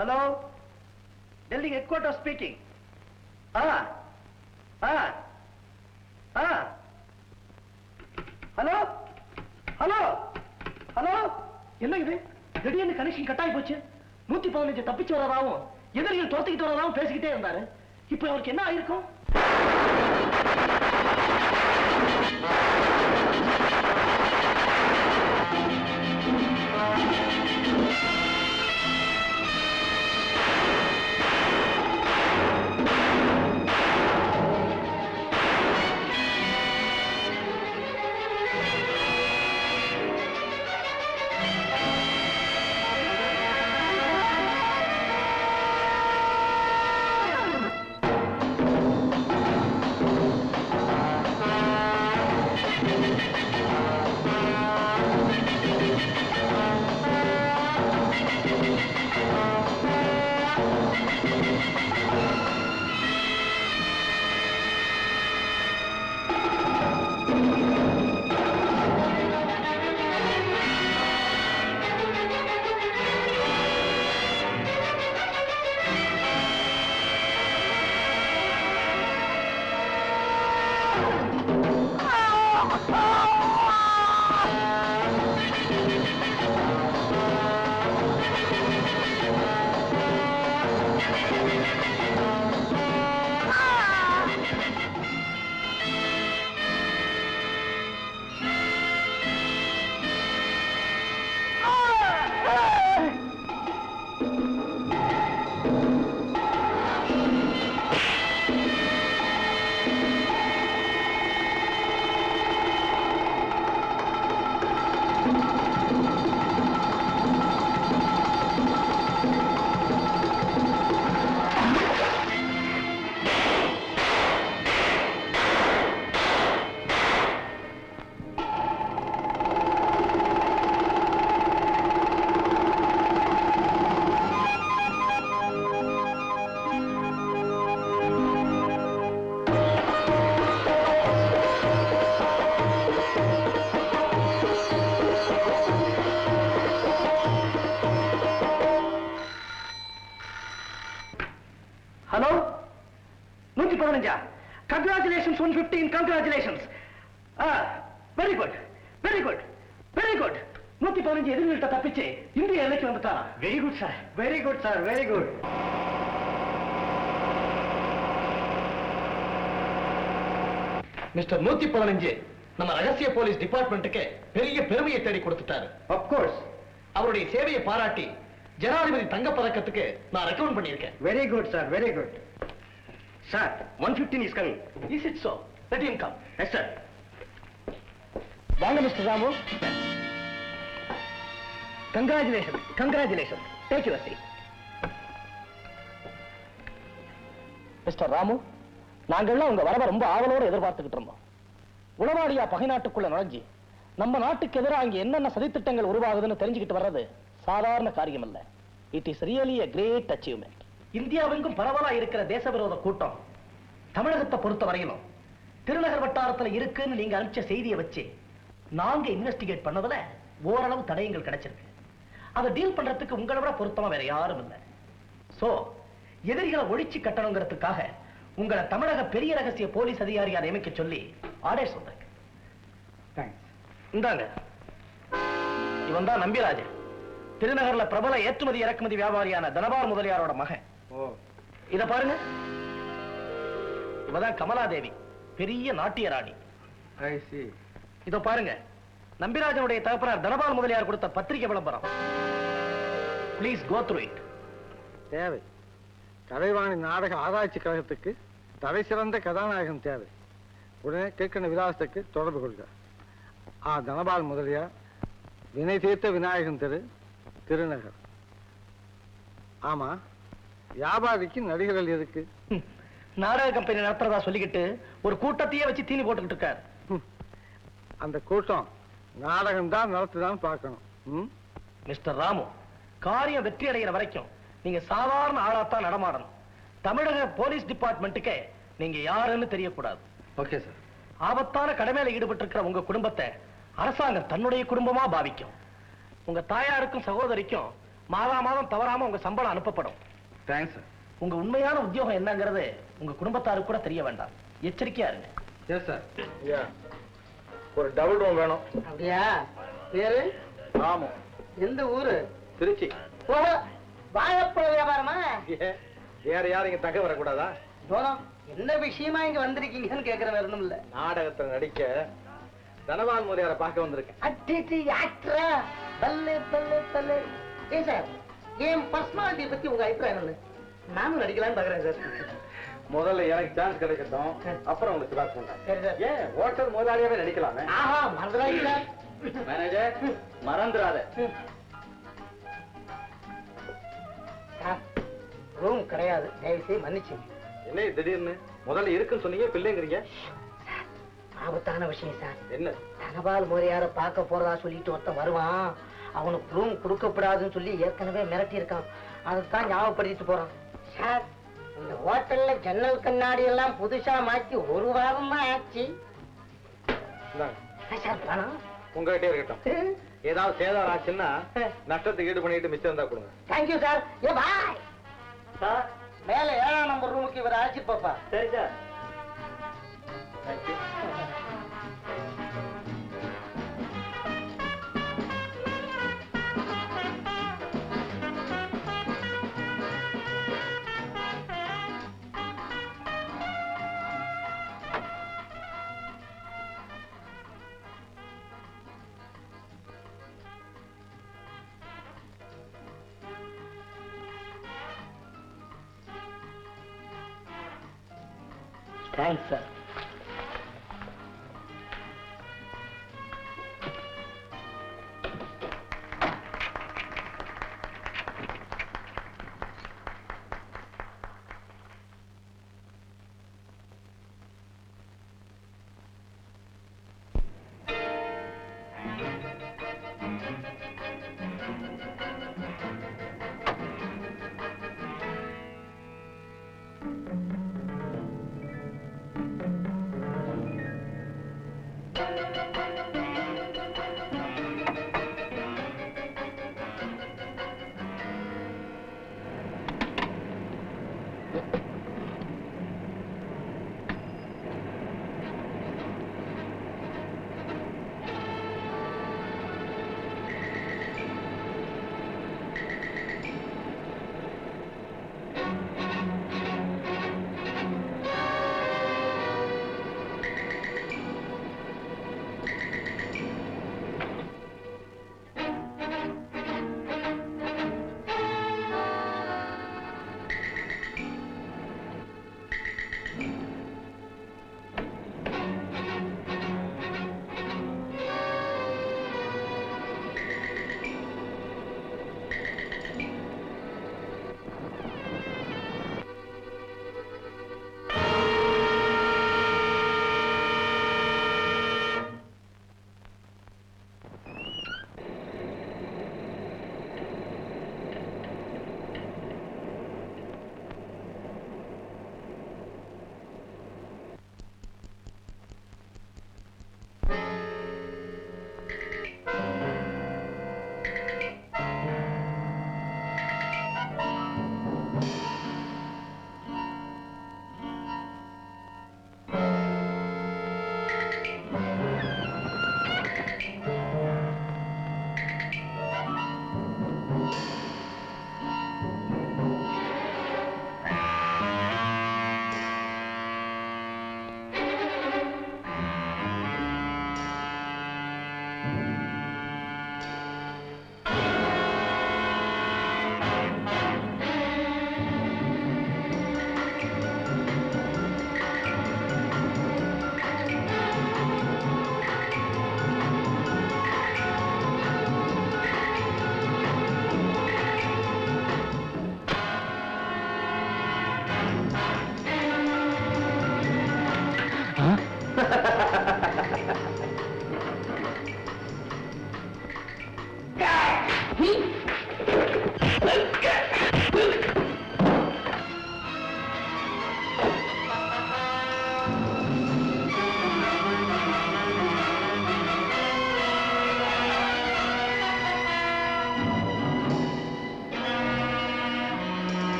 Hello? Delhi headquarters speaking. Hello hello hello, என்ன இது திடீர்னு கனெக்ஷன் கட் ஆகி போச்சு? 115 தப்பிச்சு வரதாவும் எதிரிகள் துரத்திக்கிட்டு வரதாவும் பேசிக்கிட்டே இருந்தாரு. இப்ப அவருக்கு என்ன ஆயிருக்கும்? Hello, 115. Congratulations 115, congratulations. Very good, very good, very good. 115 எதிரிகள்கிட்ட தப்பிச்சு இந்திய எல்லைக்கு வந்துட்டாரா? Very good sir, very good sir, very good. Mister 115 நம்ம ரகசிய போலீஸ் டிபார்ட்மெண்ட்டுக்கு பெரிய பெருமையை தேடி கொடுத்துட்டாரு. Of course. அவருடைய சேவையை பாராட்டி ஜனாதிபதி தங்க பதக்கத்துக்கு நான் ரெக்கமெண்ட் பண்ணியிருக்கேன். Very good sir, very good. Sir, 115 is coming. Is it so? Let him come. Yes sir. வாங்க mister Ramu. Congratulations, congratulations. Take your seat. Mister Ramu, நாங்கள்லாம் உங்க வரவை ரொம்ப ஆவலோடு எதிர்பார்த்துக்கிட்டு இருந்தோம். உளவாளியா பகை நாட்டுக்குள்ள நுழைஞ்சி நம்ம நாட்டுக்கு எதிராக அங்க என்னென்ன சதித்திட்டங்கள் உருவாகுதுன்னு தெரிஞ்சுக்கிட்டு வர்றது சாதாரண காரியம் அல்ல. It is really a great achievement. இந்தியாவெங்கும் பரவலா இருக்கிற தேசவிரோத கூட்டம் தமிழகத்தை பொறுத்த வரையிலும் திருநகர் வட்டாரத்துல இருக்குன்னு நீங்க அனுப்பிச்ச செய்தியை வச்சு நாங்க இன்வெஸ்டிகேட் பண்ணதுல ஓரளவு தடயங்கள் கிடைச்சிருக்கு. அதை டீல் பண்றதுக்கு உங்களை விட பொருத்தமா வேற யாரும் இல்லை. சோ எதிரிகளை ஒழிச்சு கட்டணுங்கிறதுக்காக உங்களை தமிழக பெரிய ரகசிய போலீஸ் அதிகாரியா நியமிக்க சொல்லி ஆர்டர் சொல்றேன். இந்தாங்க, இவன் தான் நம்பிராஜன், திருநகர்ல பிரபல ஏற்றுமதி இறக்குமதி வியாபாரியான தனபால் முதலியாரோட மகன். இத பாருங்க, இவதான் கமலாதேவி, பெரிய நாட்டிய ராணி. இதோ பாருங்க, நம்பிராஜனுடைய தகப்பனார் தனபால் முதலியார் கொடுத்த பத்திரிகை விளம்பரம். Please go through it. தேவை. கலைவாணி நாடக ஆராய்ச்சி கழகத்துக்கு தலை சிறந்த கதாநாயகன் தேவை. உடனே கேட்கிற விலாசத்துக்கு தொடர்பு கொள்க. தனபால் முதலியார், வினை தீர்த்த விநாயகன் தெரு, திருநகர். ஆமா, வியாபாரிக்கு நடிகர்கள் எதுக்கு? நாடக கம்பெனி நடத்துறதா சொல்லிக்கிட்டு ஒரு கூட்டத்தையே வச்சு தீனி போட்டுக்கிட்டு இருக்காரு. அந்த கூட்டம் நாடகம் தான் நடத்துதான் பார்க்கணும். மிஸ்டர் ராமு, காரியம் வெற்றி அடைகிற வரைக்கும் நீங்க சாதாரண ஆளாத்தான் நடமாடணும். தமிழக போலீஸ் டிபார்ட்மெண்ட்டுக்கு நீங்க யாருன்னு தெரியக்கூடாது. Okay sir. ஆபத்தான கடமையில ஈடுபட்டு இருக்கிற உங்க குடும்பத்தை அரசாங்கம் தன்னுடைய குடும்பமா பாவிக்கும். உங்க தாயாருக்கும் சகோதரிக்கும் மாதம் தவறாம உங்க சம்பளம் அனுப்பப்படும். Thanks sir. உங்க உண்மையான உத்தியோகம் என்னங்கிறது உங்க குடும்பத்தாருக்கு கூட தெரிய வேண்டாம். எச்சரிக்கையா இருங்க. Yes sir. ஒரு டபுள் ரூம் வேணும். அப்படியா? பேரு? ராமு. எந்த ஊரு? திருச்சி. வாழைப்பழ வியாபாரமா? வேற யாரும் இங்க தங்க வரக்கூடாதா? என்ன விஷயமா இங்க வந்திருக்கீங்கன்னு கேக்குற வேற ஒண்ணும் இல்ல. நாடகத்துல நடிக்க தனபால் முதலியாரை பார்க்க வந்திருக்கேன். என் பர்சனாலிட்டியை பத்தி உங்க அபிப்பிராயம் என்ன? நானும் நடிக்கலாம்னு பாக்குறேன் சார். முதல்ல எனக்கு சான்ஸ் கிடைக்கட்டும், அப்புறம் உங்களுக்கு பாஸ் பண்றேன். சரி சார். ஏன் ஹோட்டல் முதலாளியாவே நடிக்கலாமே? ஆஹா, மறந்துடாதீங்க சார். மேனேஜர் மறந்துடாத. ரூம் கிடையாது, தயவுசெய்து மன்னிச்சு. என்ன திடீர்னு முதல்ல இருக்குன்னு சொன்னீங்க, பிள்ளைங்கிறீங்க? ஆபத்தான விஷயம் சார். என்ன? தனபால் முறையார பார்க்க போறதா சொல்லிட்டு ஒருத்தன் வருவான். அவனுக்கு ரூம் கொடுக்கப்படாதுன்னு சொல்லி ஏற்கனவே மிரட்டி இருக்கான். அதைத்தான் ஞாபகப்படுத்திட்டு போறான். சார், இந்த ஹோட்டல்ல ஜன்னல் கண்ணாடி எல்லாம் புதுசா மாத்தி ஒரு வாரம் தான் ஆச்சு. சார் பணம் உங்ககிட்டே இருக்கட்டும். ஏதாவது சேதாரம் ஆச்சுன்னா நஷ்டத்துக்கு ஈடு பண்ணிட்டு மிச்சம் இருந்தா கொடுங்க. Thank you sir. ஏ பாய் சார், மேல 7ஆம் நம்பர் ரூமுக்கு இவர் அழைச்சிட்டு போப்பா. சரி சார். தேங்க்யூ. Thanks sir.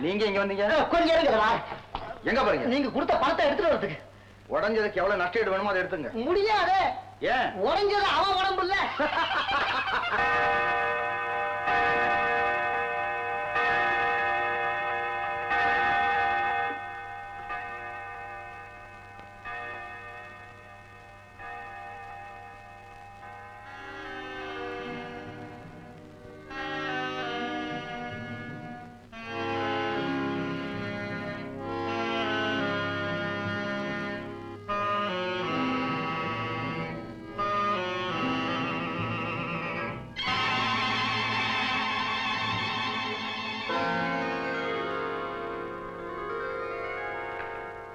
நீங்க இங்க வந்தீங்க? கொஞ்சம் இருக்குதா? எங்க போறீங்க? நீங்க கொடுத்த பணத்தை எடுத்துட்டு வரதுக்கு. உடஞ்சதுக்கு எவ்வளவு நஷ்டம் வேணுமோ அதை எடுத்துங்க. முடியாது. ஏன்? உடஞ்சது அவன் உடம்பு இல்ல.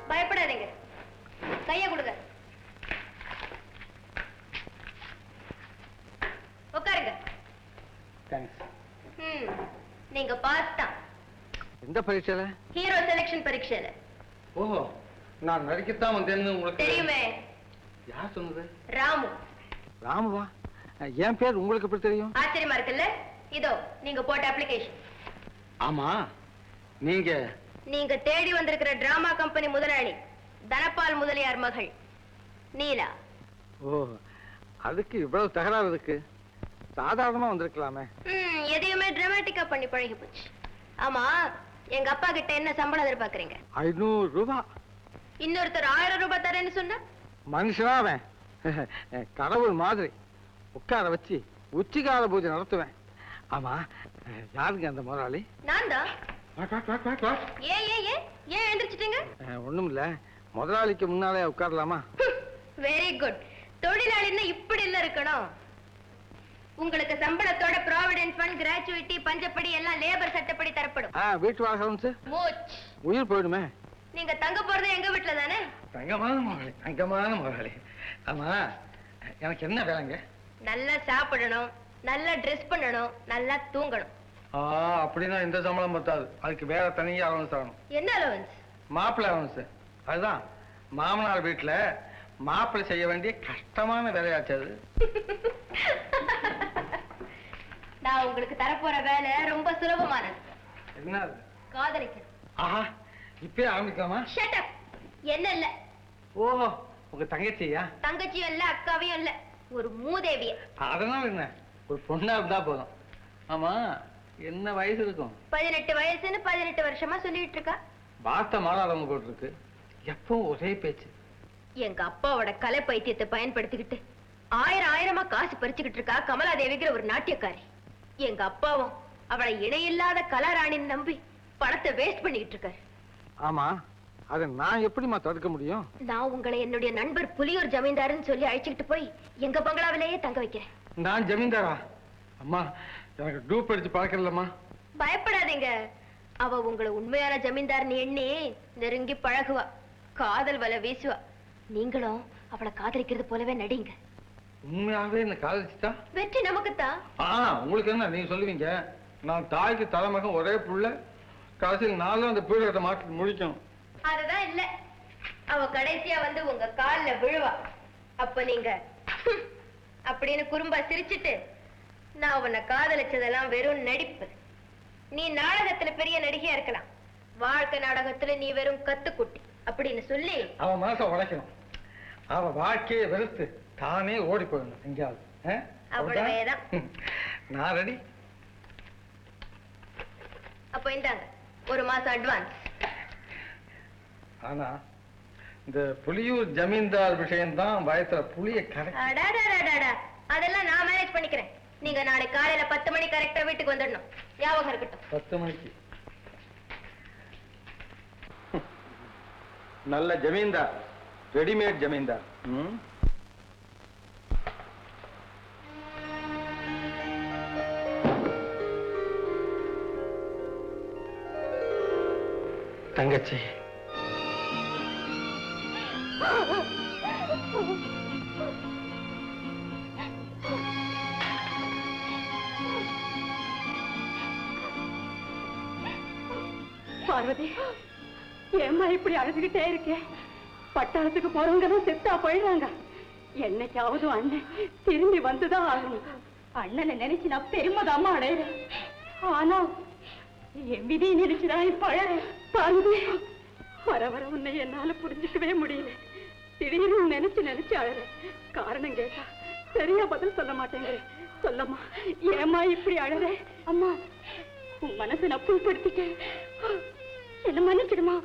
பயப்படாதீங்க, கைய கொடுங்க. உட்காருங்க. நீங்க பாஸ் தான். எந்த பரீட்சையில? ஹீரோ செலக்ஷன் பரீட்சையில. ஓஹோ, நான் நடிக்கத்தான் வந்தேன்னு உங்களுக்கு தெரியுமே. யார் சொன்னது? ராமு. ராமுவா? என் பேர் உங்களுக்கு எப்படி தெரியும்? ஆச்சரியமா இருக்குல்ல? இதோ நீங்க போட்ட அப்ளிகேஷன். ஆமா, நீங்க தேடி வந்திருக்கிற டிராமா கம்பெனி முதலாளி தனபால் முதலியார் மகள் நீலா. ஓ, அதுக்கு இவ்வளவு தகராறு இருக்கு. சாதாரணமா வந்திருக்கலாமே. எதையுமே டிராமாட்டிக்கா பண்ணி பழகி போச்சு. ஆமா, எங்க அப்பா கிட்ட என்ன சம்பளம் எதிர்பார்க்கறீங்க? 500 ரூபாய். இன்னொருத்தர் 1000 ரூபாய் தரேன்னு சொன்னா? மனுஷனா அவன் கடவுள் மாதிரி உட்கார வச்சு உச்சிகால பூஜை நடத்துவேன். ஆமா, யாருங்க அந்த முதலாளி? நான் தான். ஏன் எழுந்திரிச்சிட்டீங்க? ஒண்ணும் இல்ல, முதலாளிக்கு முன்னாலே உட்காரலாமா? Very good. தொழிலாளின்னா இப்படி இல்ல இருக்கணும். உங்களுக்கு சம்பளத்தோட ப்ராவிடன்ட் ஃபண்ட், கிராச்சுவிட்டி, பஞ்சப்படி எல்லாம் லேபர் சட்டப்படி தரப்படும். வீட்டு வாசல் மூச் உயிர் போயிடுமே. நீங்க தங்க போறது எங்க வீட்டுல தானே? தங்கமான முதலாளி, தங்கமான முதலாளி. ஆமா, எனக்கு என்ன வேலைங்க? நல்லா சாப்பிடணும், நல்லா ட்ரெஸ் பண்ணணும், நல்லா தூங்கணும். அப்படின்னா இந்த சம்பளம் பத்தாது. அதுக்கு வேற தனியா அலவன்ஸ் ஆகணும். என்ன அலவன்ஸ்? மாப்பிள்ளை அலவன்ஸ். அதுதான் மாமனார் வீட்டுல மாப்பிள்ளை செய்ய வேண்டிய கஷ்டமான வேலையாச்சு அது. நான் உங்களுக்கு தரப்போற வேலை ரொம்ப சுலபமானது. என்ன? காதலிக்கணும். ஆஹா, இப்பயே ஆரம்பிக்கலாமா? Shut up. என்ன இல்ல? ஓஹோ, உங்க தங்கச்சியா? தங்கச்சியும் இல்ல, அக்காவையும் இல்ல, ஒரு மூதேவிய. அதனால என்ன, ஒரு பொண்ணா இருந்தா போதும். ஆமா, என்ன வயசு இருக்கும்? 18 வயசுன்னு 18 வருஷமா சொல்லிட்டு இருக்கா. வார்த்தை மாறாதவங்க போட்டு இருக்கு. எப்பவும் ஒரே பேச்சு. எங்க அப்பாவோட கலை பைத்தியத்தை பயன்படுத்திக்கிட்டு ஆயிரமா காசு பறிச்சுக்கிட்டு இருக்கா கமலாதேவிங்கிற ஒரு நாட்டியக்காரி. எங்க அப்பாவும் அவளை இணையில்லாத கலாராணின்னு நம்பி பணத்தை வேஸ்ட் பண்ணிக்கிட்டு இருக்காரு. ஆமா, அதை நான் எப்படிமா தடுக்க முடியும்? நான் உங்களை என்னுடைய நண்பர் புலியூர் ஜமீன்தாருன்னு சொல்லி அழைச்சிக்கிட்டு போய் எங்க பங்களாவிலேயே தங்க வைக்கிறேன். நான் ஜமீன்தாரா? அம்மா, எனக்கு டூப் அடிச்சு பழக்கலம்மா. பயப்படாதீங்க, அவ உங்களை உண்மையான ஜமீன்தார்னு எண்ணி நெருங்கி பழகுவா, காதல் வலை வீசுவா. நீங்களும் அவளை காதலிக்கிறது போலவே நடிங்க. உண்மையாவே என்ன காதலிச்சுட்டா வெற்றி நமக்குத்தான். உங்களுக்கு என்ன நீங்க சொல்லுவீங்க? நான் தாய்க்கு தலைமகன், ஒரே புள்ள, கடைசியில் நானும் அந்த பீடத்தை மாற்றி முடிக்கணும். அதுதான் இல்ல, அவ கடைசியா வந்து உங்க கால்ல விழுவா. அப்ப நீங்க அப்படின்னு குறும்பா சிரிச்சிட்டு, நான் உன்னை காதலிச்சதெல்லாம் வெறும் நடிப்பு, நீ நாடகத்துல பெரிய நடிகையா இருக்கலாம், வாழ்க்கை நாடகத்துல நீ வெறும் கத்துக்குட்டி அப்படின்னு சொல்லி அவன் மனசை உடைக்கணும். அவன் வாழ்க்கையை வெறுத்து தானே ஓடி போயிடணும் எங்கேயாவது. அவ்வளவேதான். நான் ரெடி. அப்போ இந்தாங்க 1 மாசம் அட்வான்ஸ். ஆனா இந்த புலியூர் ஜமீன்தார் விஷயம்தான் பயத்துல புளிய கடை. அதெல்லாம் நான் மேனேஜ் பண்ணிக்கிறேன். நீங்க நாளை காலையில 10 மணி கரெக்டா வீட்டுக்கு வந்துடணும். ஞாபகம் இருக்கட்டும். 10 மணிக்கு. நல்ல ஜமீன்தார், ரெடிமேட் ஜமீன்தார். தங்கச்சி, பார்வதி, ஏம்மா இப்படி அழுதுகிட்டே இருக்கேன்? பட்டாளத்துக்கு போறவங்க தான் செத்தா போயிடுறாங்க. என்னைக்காவது அண்ணன் திரும்பி வந்துதான் ஆகணும். அண்ணனை நினைச்சு நான் பெருமைதாம்மா அடையிறேன். ஆனா என் விதியை நினைச்சுதான் இப்ப அழறேன். பார்வதி, வர வர உன்னை என்னால புரிஞ்சுக்கவே முடியல. திடீர்னு நினைச்சு அழறேன். காரணம் கேட்டா சரியா பதில் சொல்ல மாட்டேங்கிறேன். சொல்லம்மா, ஏம்மா இப்படி அழற? அம்மா, உன் மனசை நான் புண்படுத்திட்டேன், என்ன மன்னிச்சிடுமா.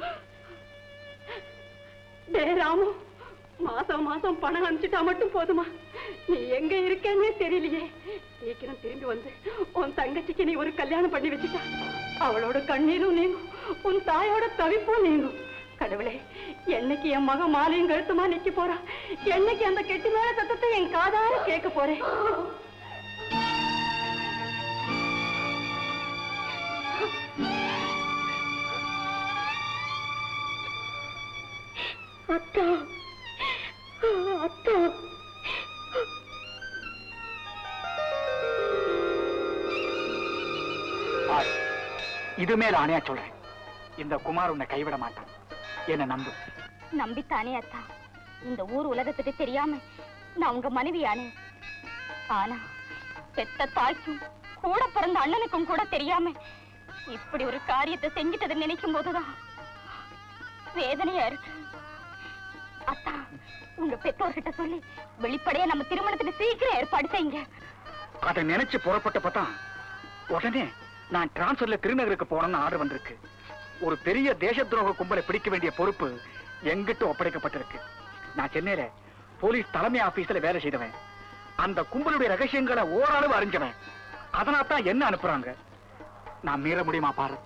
டே ராமு, மாசம் மாசம் பணம் அனுப்பிச்சுட்டா மட்டும் போதுமா? நீ எங்க இருக்கேன்னே தெரியலையே. சீக்கிரம் திரும்பி வந்து உன் தங்கச்சிக்கு நீ ஒரு கல்யாணம் பண்ணி வச்சுட்டா அவளோட கண்ணீரும் நீங்கும், உன் தாயோட தவிப்பும் நீங்கும். கடவுளே, என்னைக்கு என் மகன் மாலையும் கழுத்துமா நிக்க போறா? என்னைக்கு அந்த கெட்டி மேல சத்தத்தை என் காதார கேட்க போறேன்? அத்தா, அத்தா. இது மேல ஆணையா சொல்றேன், இந்த குமார் உன்னை கைவிட மாட்டான். என்ன நம்பு. நம்பித்தானே அத்தா. இந்த ஊர் உலகத்துக்கு தெரியாம நான் உங்க மனைவியானே. ஆனா பெத்த தாய்க்கும் கூட பிறந்த அண்ணனுக்கும் கூட தெரியாம இப்படி ஒரு காரியத்தை செஞ்சிட்டதை நினைக்கும் போதுதான் வேதனையா இருக்கு. அத்தா, உங்க பெற்றோர்கிட்ட சொல்லி வெளிப்படையா நம்ம திருமணத்துக்கு சீக்கிரம் ஏற்பாடு செய்யுங்க. அதை நினைச்சு புறப்பட்டப்பதான் உடனே நான் டிரான்ஸ்பர்ல திருநகருக்கு போறேன்னு ஆர்டர் வந்திருக்கு. ஒரு பெரிய தேச துரோக கும்பலை பிடிக்க வேண்டிய பொறுப்பு எங்கிட்ட ஒப்படைக்கப்பட்டிருக்கு. நான் சென்னையில போலீஸ் தலைமை ஆபீஸ்ல வேலை செய்தவன். அந்த கும்பலுடைய ரகசியங்களை ஓரளவு அறிஞ்சவன். அதனால்தான் என்ன அனுப்புறாங்க. நான் மீற முடியுமா பாரு?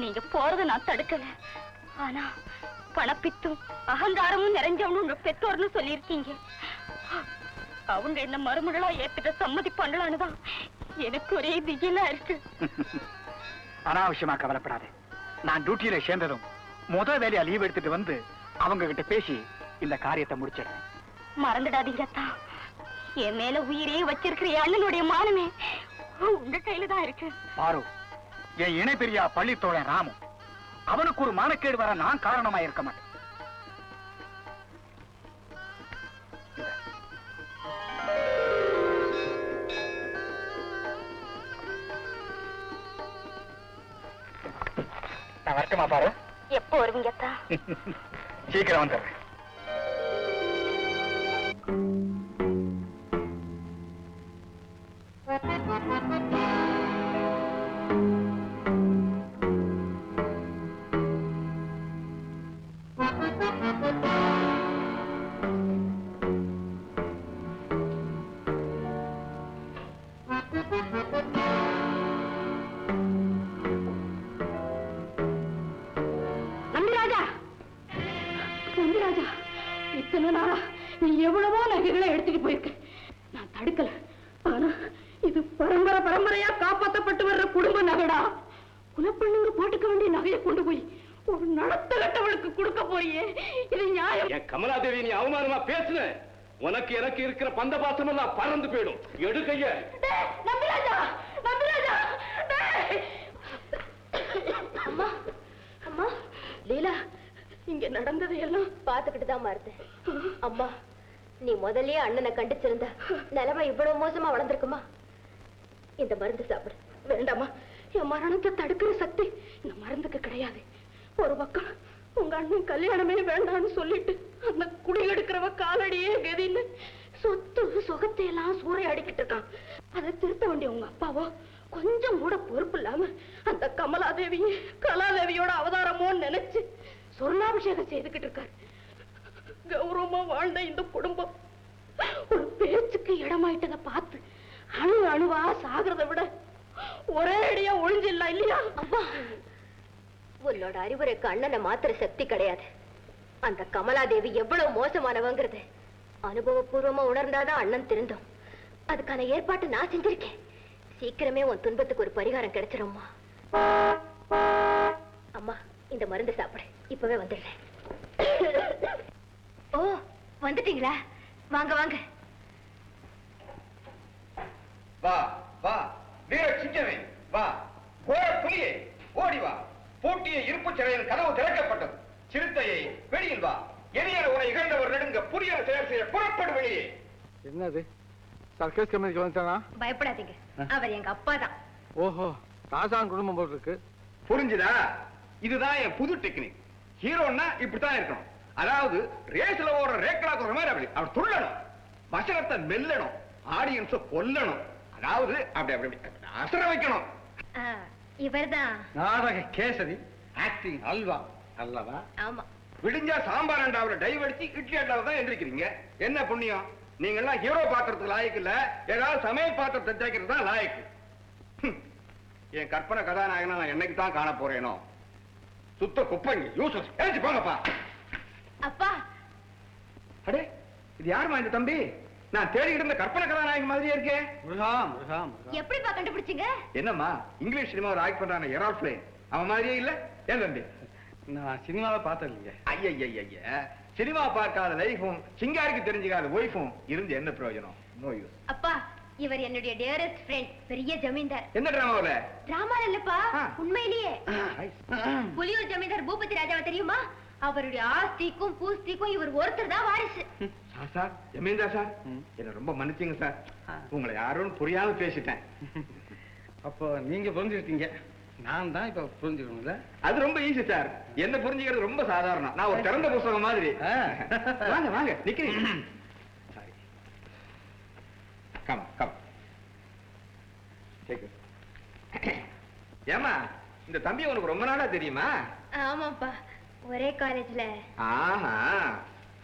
நீங்க போறதை நான் தடுக்கல. ஆனா பணப்பித்தும் அகங்காரமும் நிறைஞ்சவனு உங்க பெற்றோர்னு சொல்லியிருக்கீங்க. அவங்க என்ன மருமகளா ஏத்துக்க சம்மதிப்பாங்களான்னு தான் எனக்கு ஒரே திகிலா இருக்கு. அனாவசியமா கவலைப்படாதே. நான் டியூட்டியில சேர்ந்ததும் முதல் வேலையா லீவ் எடுத்துட்டு வந்து அவங்க கிட்ட பேசி இந்த காரியத்தை முடிச்சிடுறேன். மறந்துடாதீங்க அத்தா, என் மேல உயிரே வச்சிருக்கிற அண்ணனுடைய மானமே உங்க கையில தான் இருக்கு. பாரு, என் இணை பெரியா பள்ளித்தோழன் ராமு, அவனுக்கு ஒரு மானக்கேடு வர நான் காரணமா இருக்க மாட்டேன். நான் வரட்டுமா பாரு? எப்போ வருவீங்க அத்தா? சீக்கிரம் வந்துடுறேன். இத்தனை நாளா நீ எவ்வளவோ நகைகளை எடுத்துட்டு போயிருக்க, நான் தடுக்கல. ஆனா இது பரம்பரை பரம்பரையா காப்பாற்றப்பட்டு வர்ற குடும்ப நகைடா. குலப்பண்ணுங்க போட்டுக்க வேண்டிய நகையை கொண்டு போய் ஒரு நடத்த கட்டவளுக்கு கொடுக்க போறியே, இது நியாயம்? என் கமலாதேவி, நீ அவமானமா பேசுன, உனக்கு எனக்கு இருக்கிற பந்த பாசம் எல்லாம் பறந்து போயிடும். எடு கைய. நம்பிராஜா, நம்பிராஜா. அம்மா, அம்மா, லீலா, இங்க நடந்தது எல்லாம் பாத்துக்கிட்டு தான் மாறுதேன். அம்மா, நீ முதல்லயே அண்ணனை கண்டிச்சிருந்தா நிலைமை இவ்வளவு மோசமா வளர்ந்துருக்குமா? இந்த மருந்து சாப்பிடு. வேண்டாமா, என் மரணத்தை தடுக்கிற சக்தி இந்த மருந்துக்கு கிடையாது. ஒரு பக்கம் உங்க அண்ணன் கல்யாணமே வேண்டாம்னு சொல்லிட்டு அந்த குடி எடுக்கிறவ காலடியே கதின்னு சொத்து சுகத்தை எல்லாம் சூறைய அடிக்கிட்டு இருக்கான். அதை திருத்த வேண்டிய உங்க அப்பாவோ கொஞ்சம் கூட பொறுப்பு இல்லாம அந்த கமலாதேவியை கலாதேவியோட அவதாரமோன்னு நினைச்சு சொர்ணாபிஷேகம் செய்துகிட்டு இருக்காரு. கௌரவமா வாழ்ந்த இந்த குடும்பம் ஒரு பேச்சுக்கு இடமாயிட்டதை பார்த்து அணு அணுவா சாகிறத விட ஒரே அடியா ஒழிஞ்சிடலாம் இல்லையா? அம்மா, உன்னோட அறிவுரைக்கு அண்ணனை மாத்திர சக்தி கிடையாது. அந்த கமலாதேவி எவ்வளவு மோசமானவங்கிறது அனுபவபூர்வமா உணர்ந்தாதான் அண்ணன் திருந்தோம். அதுக்கான ஏற்பாட்டு நான் செஞ்சிருக்கேன். சீக்கிரமே உன் துன்பத்துக்கு ஒரு பரிகாரம் கிடைச்சிரும்மா. அம்மா, இந்த மருந்து சாப்பிடு. இப்பவே வந்துடுறேன். ஓ, வந்துட்டீங்களா? வாங்க வாங்க. வா வா வீர சிங்கமே, வா கோர புலியே, ஓடி வா. பூட்டிய இருப்பு சிறையின் கதவு திறக்கப்பட்டது. சிறுத்தையை வெளியில் வா. எரியர் உனை இகழ்ந்தவர் நெடுங்க புதிய செயல் செய்ய புறப்படு வெளியே. என்னது சர்க்கஸ் கம்பெனிக்கு வந்துட்டானா? பயப்படாதீங்க, அவர் எங்க அப்பா தான். ஓஹோ, ராஜான் குடும்பம் போல் இருக்கு. புரிஞ்சுதா? இதுதான் என் புது டெக்னிக். ஹீரோன்னா இப்படித்தான் இருக்கணும். அதாவது ரேஸ்ல ஓடுற ரேக்கலாக்குற மாதிரி அப்படி அவர் துள்ளணும், வசனத்தை மெல்லணும், ஆடியன்ஸ கொல்லணும். அதாவது அப்படி அப்படி அசர வைக்கணும். இவர்தான் நாடக கேசரி, ஆக்டிங் அல்வா அல்லவா? ஆமா. விடிஞ்சா சாம்பார் அண்டாவில டைவ் அடிச்சு இட்லி அண்டாவை தான் எந்திரிக்கிறீங்க. என்ன புண்ணியம்? நீங்க எல்லாம் ஹீரோ பாத்திரத்துக்கு லாயக்கு இல்ல, ஏதாவது சமையல் பாத்திரத்தை தேய்க்கிறது தான் லாயக்கு. என் கற்பனை கதாநாயகனா நான் என்னைக்கு தான் காண போறேனோ. சுத்த குப்பைங்க யூசஸ். எழுச்சி போங்கப்பா. அப்பா, அடே, இது யாருமா இந்த தம்பி? நான் தேடிக்கிட்டு இருந்த கற்பனை கதாநாயகன் மாதிரியே இருக்கேன். முருகாம் முருகாம் எப்படிப்பா கண்டுபிடிச்சீங்க? என்னம்மா இங்கிலீஷ் சினிமாவில் ஆக்ட் பண்றான எரால் பிளேன் அவன் மாதிரியே இல்ல? ஏன் தம்பி? நான் சினிமாவை பார்த்தது இல்லைங்க. ஐயா, சினிமா பார்க்காத லைஃபும் சிங்காரிக்கு தெரிஞ்சுக்காத ஒய்ஃபும் இருந்து என்ன பிரயோஜனம்? No use. அப்பா, இவர் என்னுடைய டியரஸ்ட் ஃப்ரெண்ட், பெரிய ஜமீன்தார். என்ன டிராமாவில? டிராமா இல்லப்பா, உண்மையிலேயே. புலியூர் ஜமீன்தார் பூபதி ராஜாவை தெரியுமா? அவருடைய ஆஸ்திக்கும் பூஸ்திக்கும் இவர் ஒருத்தர் தான் வாரிசு. சார், ஜமீன்தார் சார், என்ன ரொம்ப மன்னிச்சுங்க சார். உங்களை யாரும் புரியாம பேசிட்டேன். அப்போ நீங்க புரிஞ்சுக்கிட்டீங்க, நான் தான் இப்ப புரிஞ்சுக்கணும்ல. அது ரொம்ப ஈஸி சார். என்ன புரிஞ்சுக்கிறது ரொம்ப சாதாரணம். நான் ஒரு திறந்த புஸ்தகம் மாதிரி. வாங்க வாங்க, நிக்கிறீங்க. Sorry, come come. ஏமா, இந்த தம்பி உனக்கு ரொம்ப நாளா தெரியுமா? ஆமாப்பா, ஒரே காலேஜ்ல. ஆஹா,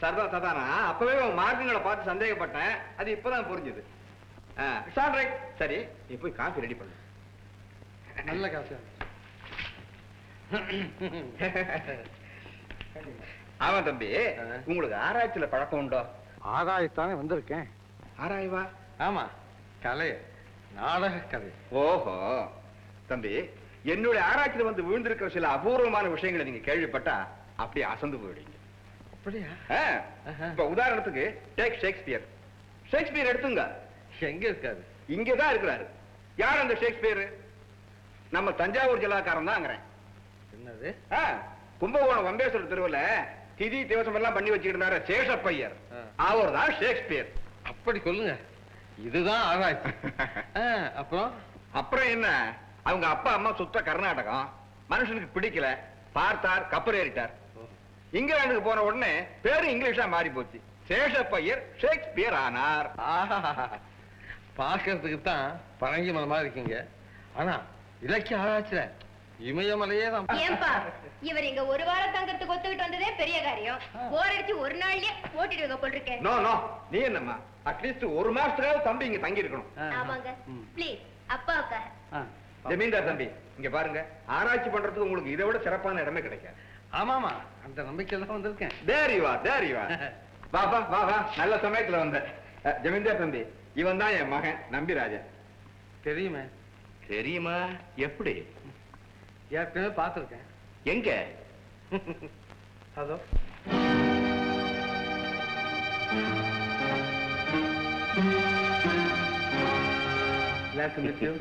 சர்தா சதானா. அப்பவே உன் மார்க்குங்களை பார்த்து சந்தேகப்பட்டேன். அது இப்பதான் புரிஞ்சுது. சரி, நீ போய் காஃபி ரெடி பண்ணு. நல்ல காசு. ஆமா தம்பி, உங்களுக்கு ஆராய்ச்சியில பழக்கம் உண்டோ? ஆராய்த்தானே வந்திருக்கேன். ஆராய்வா? ஆமா, கலை, நாடக கலை. ஓஹோ தம்பி, என்னுடைய ஆராய்ச்சியில வந்து விழுந்திருக்கிற சில அபூர்வமான விஷயங்களை நீங்க கேள்விப்பட்டா அப்படியே அசந்து போயிடுவீங்க. அப்படியா? இப்ப உதாரணத்துக்கு டேக் ஷேக்ஸ்பியர். ஷேக்ஸ்பியர் எடுத்துங்க. எங்க இருக்காரு? இங்கதான் இருக்கிறாரு. யார் அந்த ஷேக்ஸ்பியர்? நம்ம தஞ்சாவூர் ஜில்லாக்காரன் தான். என்னது? கும்பகோணம் வம்பேஸ்வரர் தெருவுல திதி திவசம் எல்லாம் பண்ணி வச்சுக்கிட்டு இருந்தாரு சேஷப்பையர். அவர் தான் ஷேக்ஸ்பியர். அப்படி சொல்லுங்க. இதுதான் ஆராய்ச்சி. அப்புறம் என்ன? அவங்க அப்பா அம்மா சுத்த கர்நாடகம். மனுஷனுக்கு பிடிக்கல, பார்த்தார், கப்பல் ஏறிட்டார். இங்கிலாந்துக்கு போன உடனே பேரு இங்கிலீஷா மாறி போச்சு. சேஷப்பையர் ஷேக்ஸ்பியர் ஆனார். பார்க்கறதுக்கு தான் பழங்கி மரமா இருக்கீங்க, ஆனா இலக்கிய ஆராய்ச்சியில இமயமலையே தான். ஏன்பா, இவர் இங்க ஒரு வாரம் தங்கறதுக்கு ஒத்துக்கிட்டு வந்ததே பெரிய காரியம். போர் அடிச்சு ஒரு நாள்லயே ஓட்டிட்டு போட்டிருக்கேன். நோ நோ, நீ என்னம்மா, அட்லீஸ்ட் ஒரு மாசத்துக்காவது தம்பி இங்க தங்கி இருக்கணும். ஆமாங்க, ப்ளீஸ் அப்பாவுக்காக. ஜமீன்தார் தம்பி, இங்க பாருங்க, ஆராய்ச்சி பண்றதுக்கு உங்களுக்கு இதை விட சிறப்பான இடமே கிடைக்காது. ஆமாமா, அந்த நம்பிக்கையில தான் வந்திருக்கேன். தேரிவா வா வா வா வா, நல்ல சமயத்துல வந்த. ஜமீன்தார் தம்பி, இவன் தான் என் மகன் நம்பிராஜா. தெரியுமே. தெரியுமா? எப்படி? ஏற்கனவே பார்த்திருக்கேன். எங்க? அதோ. Glad to meet you.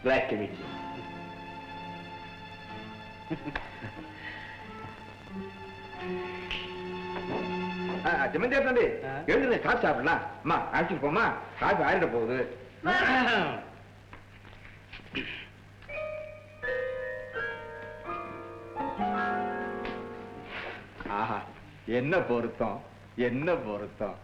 Glad to meet you. ஜமீன்தார் தம்பி, எழுந்து காசு சாப்பிடலாம். அம்மா அழைச்சிட்டு போமா, காசு ஆயிட போகுது. ஆஹா என்ன பொருத்தம் என்ன பொருத்தம்